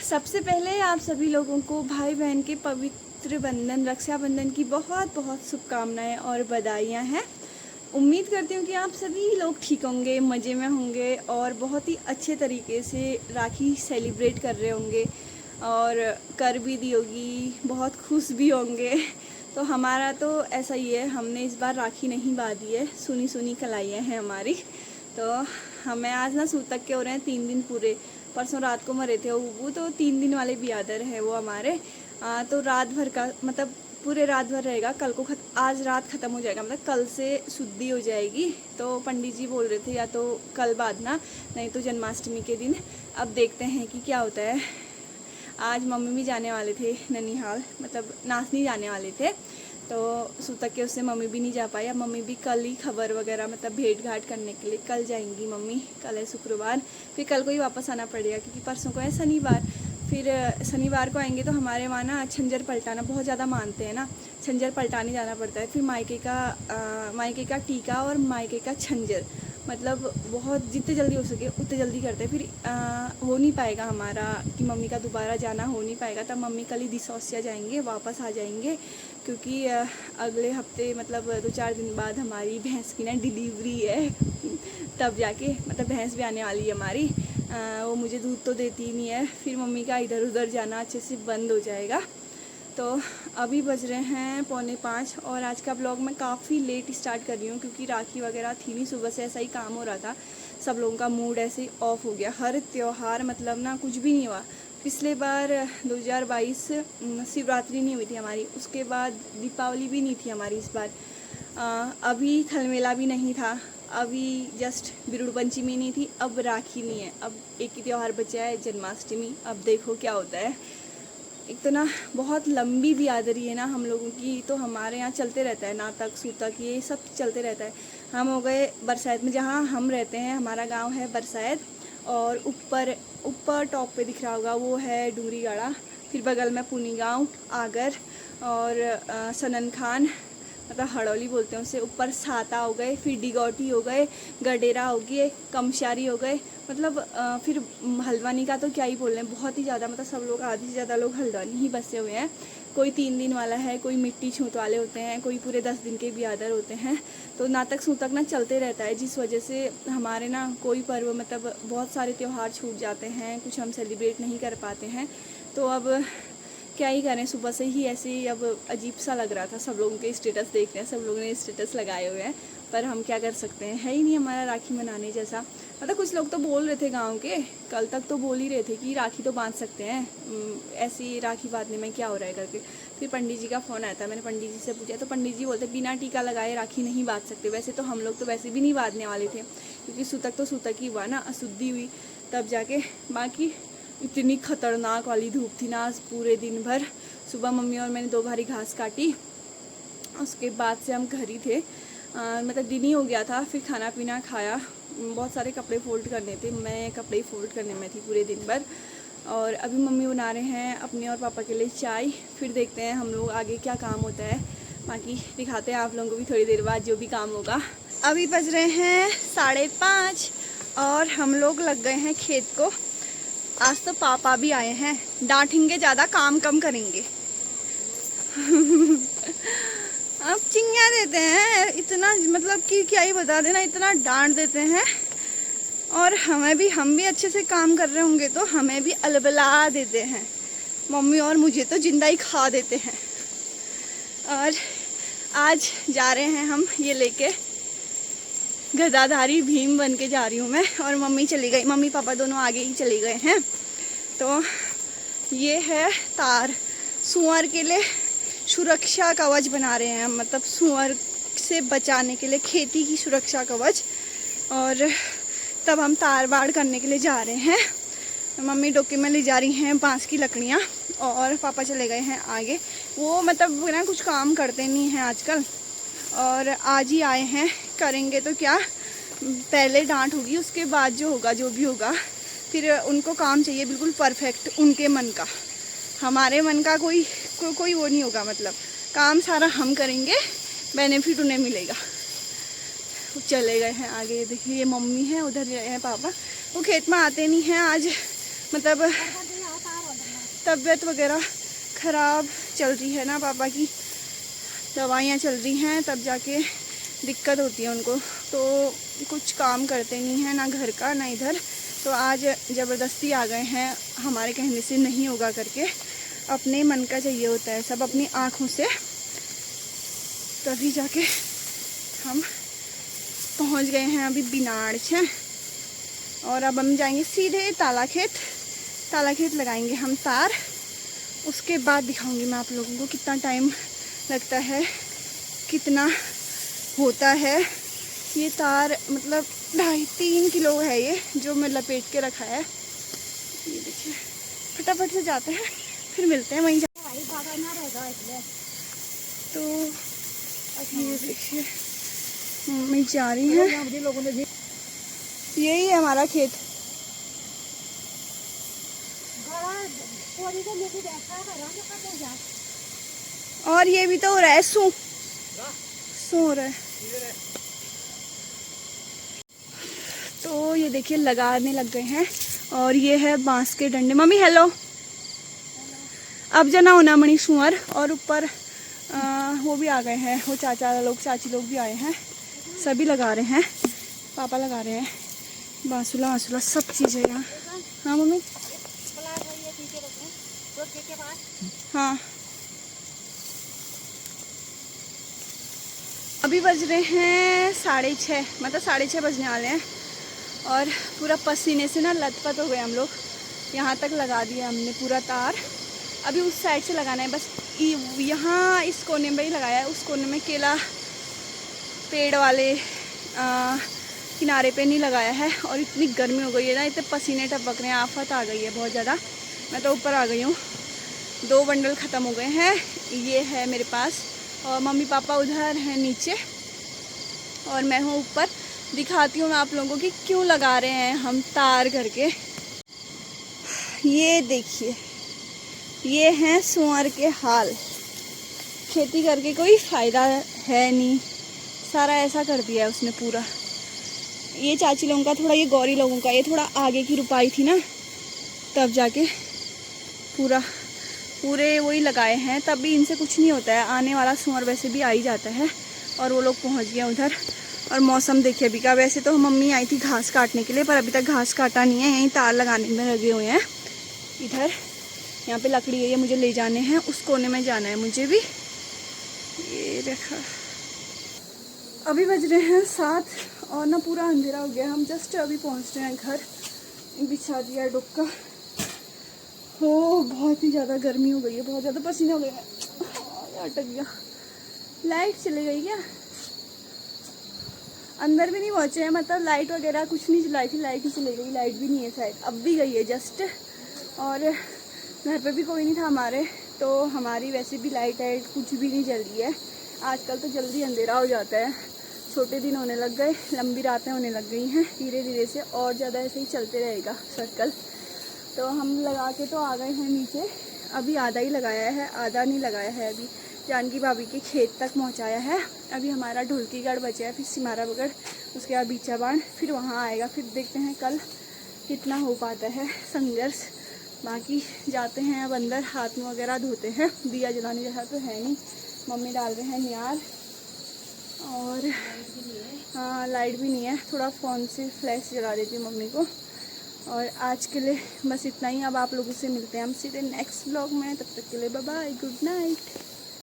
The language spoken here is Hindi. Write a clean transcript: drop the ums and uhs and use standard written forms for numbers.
सबसे पहले आप सभी लोगों को भाई बहन के पवित्र बंधन रक्षाबंधन की बहुत बहुत शुभकामनाएं और बधाइयां हैं। उम्मीद करती हूँ कि आप सभी लोग ठीक होंगे, मज़े में होंगे और बहुत ही अच्छे तरीके से राखी सेलिब्रेट कर रहे होंगे और कर भी दी होगी, बहुत खुश भी होंगे। तो हमारा तो ऐसा ही है, हमने इस बार राखी नहीं बांधी है, सुनी सुनी कलाइयाँ हैं हमारी। तो हमें आज ना सूतक के हो रहे हैं 3 दिन पूरे। परसों रात को मरे थे वो, तो 3 दिन वाले बियादर है वो हमारे। तो रात भर का मतलब पूरे रात भर रहेगा। कल को आज रात ख़त्म हो जाएगा, मतलब कल से शुद्धि हो जाएगी। तो पंडित जी बोल रहे थे या तो कल बांधना, नहीं तो जन्माष्टमी के दिन। अब देखते हैं कि क्या होता है। आज मम्मी भी जाने वाले थे ननिहाल, मतलब नासनी जाने वाले थे, तो सूतक के उससे मम्मी भी नहीं जा पाई। अब मम्मी भी कल ही खबर वगैरह मतलब भेंट घाट करने के लिए कल जाएंगी मम्मी। कल है शुक्रवार, फिर कल को ही वापस आना पड़ेगा क्योंकि परसों को है शनिवार। फिर शनिवार को आएंगे तो हमारे वहाँ ना छंजर पलटाना बहुत ज़्यादा मानते हैं ना, छंजर पलटाने जाना पड़ता है। फिर मायके का टीका और मायके का छंजर, मतलब बहुत जितने जल्दी हो सके उतने जल्दी करते हैं। फिर हो नहीं पाएगा हमारा कि मम्मी का दोबारा जाना हो नहीं पाएगा। तब मम्मी कल ही दिसौसिया जाएंगे, वापस आ जाएंगे क्योंकि अगले हफ्ते मतलब 2-4 दिन बाद हमारी भैंस की ना डिलीवरी है। तब जाके मतलब भैंस भी आने वाली है हमारी। वो मुझे दूध तो देती ही नहीं है, फिर मम्मी का इधर उधर जाना अच्छे से बंद हो जाएगा। तो अभी बज रहे हैं 4:45 और आज का ब्लॉग मैं काफ़ी लेट स्टार्ट कर रही हूँ क्योंकि राखी वगैरह थी नहीं, सुबह से ऐसा ही काम हो रहा था। सब लोगों का मूड ऐसे ही ऑफ हो गया। हर त्यौहार मतलब ना कुछ भी नहीं हुआ। पिछले बार 2022 शिवरात्रि नहीं हुई थी हमारी, उसके बाद दीपावली भी नहीं थी हमारी इस बार। अभी थलमेला भी नहीं था, अभी जस्ट बिरुड़ पंचमी नहीं थी, अब राखी नहीं है। अब एक ही त्यौहार बचा है, जन्माष्टमी। अब देखो क्या होता है। एक तो ना बहुत लंबी बिरादरी है ना हम लोगों की, तो हमारे यहाँ चलते रहता है नाटक सूतक ये सब चलते रहता है। हम हो गए बरसात में, जहाँ हम रहते हैं हमारा गांव है बरसात, और ऊपर टॉप पे दिख रहा होगा वो है डूंगरीगढ़ा। फिर बगल में पुनी गाँव, आगर और सनन खान मतलब हड़ौली बोलते हैं उसे। ऊपर साता हो गए, फिर डिगौटी हो गए, गडेरा हो गए, कमशारी हो गए, मतलब फिर हल्द्वानी का तो क्या ही बोल रहे हैं, बहुत ही ज़्यादा मतलब सब लोग, आधे से ज़्यादा लोग हल्द्वानी ही बसे हुए हैं। कोई 3 दिन वाला है, कोई मिट्टी छूत वाले होते हैं, कोई पूरे 10 दिन के बियादर होते हैं। तो नाटक सूतक ना चलते रहता है, जिस वजह से हमारे ना कोई पर्व मतलब बहुत सारे त्यौहार छूट जाते हैं, कुछ हम सेलिब्रेट नहीं कर पाते हैं। तो अब क्या ही करें, सुबह से ही ऐसे ही अब अजीब सा लग रहा था। सब लोगों के स्टेटस देख रहे हैं, सब लोगों ने स्टेटस लगाए हुए हैं, पर हम क्या कर सकते हैं, है ही नहीं हमारा राखी मनाने जैसा। मतलब कुछ लोग तो बोल रहे थे गांव के, कल तक तो बोल ही रहे थे कि राखी तो बांध सकते हैं, ऐसी राखी बांधने में क्या हो रहा है करके। फिर पंडित जी का फ़ोन आया था, मैंने पंडित जी से पूछा तो पंडित जी बोलते बिना टीका लगाए राखी नहीं बांध सकते। वैसे तो हम लोग तो वैसे भी नहीं बांधने वाले थे क्योंकि सूतक तो सूतक ही हुआ ना, अशुद्धि हुई तब जाके। बाकी इतनी खतरनाक वाली धूप थी ना आज पूरे दिन भर। सुबह मम्मी और मैंने 2 भारी घास काटी, उसके बाद से हम घर ही थे। मतलब दिन ही हो गया था। फिर खाना पीना खाया, बहुत सारे कपड़े फोल्ड करने थे, मैं कपड़े फोल्ड करने में थी पूरे दिन भर। और अभी मम्मी बना रहे हैं अपने और पापा के लिए चाय। फिर देखते हैं हम लोग आगे क्या काम होता है, बाकी दिखाते हैं आप लोगों को भी थोड़ी देर बाद जो भी काम होगा। अभी बज रहे हैं 5:30 और हम लोग लग गए हैं खेत को। आज तो पापा भी आए हैं, डांटेंगे ज़्यादा, काम कम करेंगे। अब चिंगां देते हैं इतना, मतलब कि क्या ही बता देना, इतना डांट देते हैं। और हम भी अच्छे से काम कर रहे होंगे तो हमें भी अलबला देते हैं मम्मी, और मुझे तो जिंदा ही खा देते हैं। और आज जा रहे हैं हम ये लेके, गदाधारी भीम बन के जा रही हूँ मैं, और मम्मी चली गई, मम्मी पापा दोनों आगे ही चले गए हैं। तो ये है तार, सुअर के लिए सुरक्षा कवच बना रहे हैं, मतलब सुअर से बचाने के लिए खेती की सुरक्षा कवच। और तब हम तार बाड़ करने के लिए जा रहे हैं। मम्मी डोके में ले जा रही हैं बांस की लकड़ियाँ, और पापा चले गए हैं आगे। वो मतलब ना कुछ काम करते नहीं हैं आजकल, और आज ही आए हैं। करेंगे तो क्या, पहले डांट होगी, उसके बाद जो होगा जो भी होगा। फिर उनको काम चाहिए बिल्कुल परफेक्ट, उनके मन का। हमारे मन का कोई वो नहीं होगा, मतलब काम सारा हम करेंगे, बेनिफिट उन्हें मिलेगा। चले गए हैं आगे, देखिए ये मम्मी है, उधर गए हैं पापा। वो खेत में आते नहीं हैं आज, मतलब तबीयत वगैरह ख़राब चल रही है ना, पापा की दवाइयाँ चल रही हैं, तब जाके दिक्कत होती है उनको। तो कुछ काम करते नहीं हैं, ना घर का ना इधर। तो आज ज़बरदस्ती आ गए हैं, हमारे कहने से नहीं होगा करके। अपने मन का चाहिए होता है सब, अपनी आँखों से, तभी जाके हम पहुंच गए हैं अभी बिनाड़ है। और अब हम जाएंगे सीधे ताला खेत लगाएंगे हम तार। उसके बाद दिखाऊंगी मैं आप लोगों को कितना टाइम लगता है, कितना होता है। ये तार मतलब 2.5-3 किलो है ये, जो मैं लपेट के रखा है। ये देखिए, फटाफट से जाते हैं, फिर मिलते हैं वहीं। तो ये देखिए मम्मी जा रही है, यही है हमारा खेत। और ये भी तो हो रहा है, सो हो रहा है। तो ये देखिए लगाने लग गए हैं। और ये है बांस के डंडे। Mummy hello. अब जना होना मणि सुअर, और ऊपर वो भी आ गए हैं, वो चाचा लोग चाची लोग भी आए हैं, सभी लगा रहे हैं। पापा लगा रहे हैं बांसुला वांसुला सब चीज़ें यहाँ। हाँ मम्मी, हाँ। अभी बज रहे हैं 6:30, मतलब 6:30 बजने वाले हैं। और पूरा पसीने से ना लथपथ हो गए हम लोग। यहाँ तक लगा दिया हमने पूरा तार। अभी उस साइड से लगाना है, बस यहाँ इस कोने में ही लगाया है। उस कोने में केला पेड़ वाले किनारे पे नहीं लगाया है। और इतनी गर्मी हो गई है ना, इतने पसीने टपक रहे हैं, आफत आ गई है बहुत ज़्यादा। मैं तो ऊपर आ गई हूँ, 2 बंडल ख़त्म हो गए हैं, ये है मेरे पास। और मम्मी पापा उधर हैं नीचे, और मैं हूँ ऊपर। दिखाती हूँ मैं आप लोगों को कि क्यों लगा रहे हैं हम तार करके। ये देखिए, ये हैं सुअर के हाल। खेती करके कोई फ़ायदा है नहीं, सारा ऐसा कर दिया है उसने पूरा। ये चाची लोगों का थोड़ा, ये गौरी लोगों का, ये थोड़ा आगे की रुपाई थी ना, तब जाके पूरे वही लगाए हैं। तब भी इनसे कुछ नहीं होता है, आने वाला सुअर वैसे भी आ ही जाता है। और वो लोग पहुंच गए उधर। और मौसम देखिए अभी का। वैसे तो मम्मी आई थी घास काटने के लिए, पर अभी तक घास काटा नहीं है, यहीं तार लगाने में लगे हुए हैं। इधर यहाँ पे लकड़ी है, ये मुझे ले जाने हैं, उस कोने में जाना है मुझे भी। ये देखा, अभी बज रहे हैं 7 और ना पूरा अंधेरा हो गया। हम जस्ट अभी पहुँच रहे हैं घर। बिछा दिया डुक्का। हो बहुत ही ज़्यादा गर्मी हो गई है, बहुत ज़्यादा पसीना हो गया है। अटक गया। लाइट चली गई क्या? अंदर भी नहीं पहुँचे हैं, मतलब लाइट वगैरह कुछ नहीं जलाई थी, लाइट ही चली गई। लाइट भी नहीं है शायद, अब भी गई है जस्ट। और घर पे भी कोई नहीं था हमारे, तो हमारी वैसे भी लाइट है कुछ भी नहीं जल रही है। आजकल तो जल्दी अंधेरा हो जाता है, छोटे दिन होने लग गए, लंबी रातें होने लग गई हैं। धीरे धीरे से और ज़्यादा ऐसे ही चलते रहेगा सर्कल। तो हम लगा के तो आ गए हैं नीचे। अभी आधा ही लगाया है, आधा नहीं लगाया है। अभी जानकी भाभी के खेत तक पहुंचाया है। अभी हमारा ढुलकीगढ़ बचा है, फिर सिमारागढ़, उसके बाद बीचाबान, फिर वहां आएगा। फिर देखते हैं कल कितना हो पाता है संघर्ष। बाकी जाते हैं अब अंदर, हाथ मुँह वगैरह धोते हैं। दिया जलाने जैसा तो है नहीं, मम्मी डाल रहे हैं नियार। और हाँ, लाइट भी नहीं है, थोड़ा फ़ोन से फ्लैश जला देती हूँ मम्मी को। और आज के लिए बस इतना ही। अब आप लोगों से मिलते हैं हम सीधे नेक्स्ट व्लॉग में। तब तक के लिए बाय बाय, गुड नाइट।